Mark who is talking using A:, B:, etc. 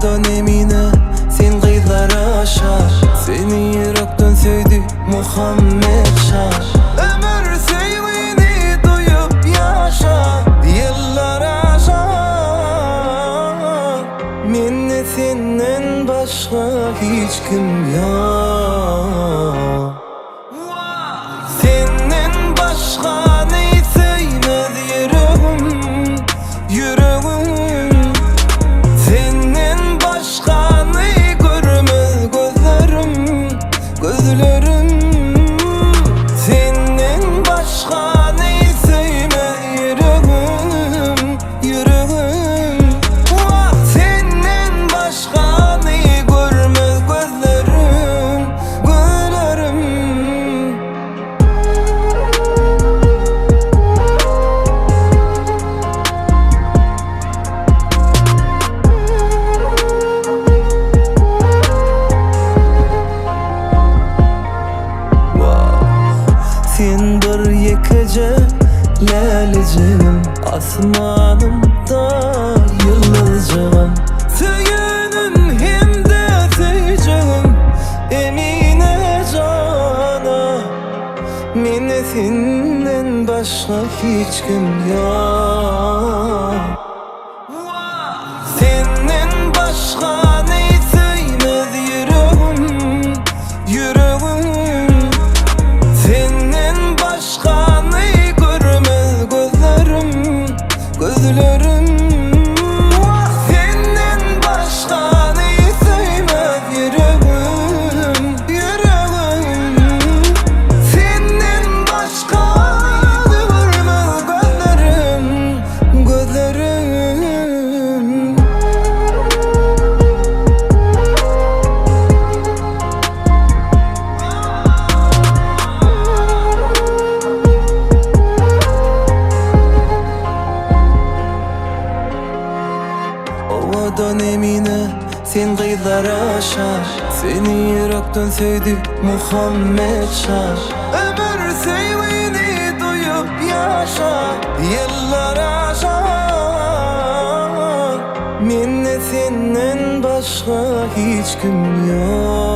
A: Ovadan emine sen kıyılara aşar, seni yürekten sevdi Muhammed Şah. Ömür sevgini duyup yaşa, yıllar aşar. Menne senden başka hiç kim yok. Senden başka ne sevmez yüreğim, yüreğim. Senden başka ne görmez gözlerim, gözlerim. Senden başka ne sevmez yüreğim, yüreğim. Senden başka ne görmez gözlerim, gözlerim. Sen bir yekece leleceğim, asmanımda yıldızcığım. Söyünüm hem de seveceğim emine cana. Mene senden başka hiç kim yok. Senden başka ne sevmez yüreğim, yüreğim. Senden başka ne görmez gözlerim, gözlerim. Senden başka ne sevmez yüreğim, yüreğim. Senden başka ne görmez gözlerim, gözlerim. Ovadan emine sen kıyılara aşar, seni yürekten sevdi Muhammed Şah. Ömür sevgini duyup yaşa, yıllar aşar. Menne senden başka hiç kim yok.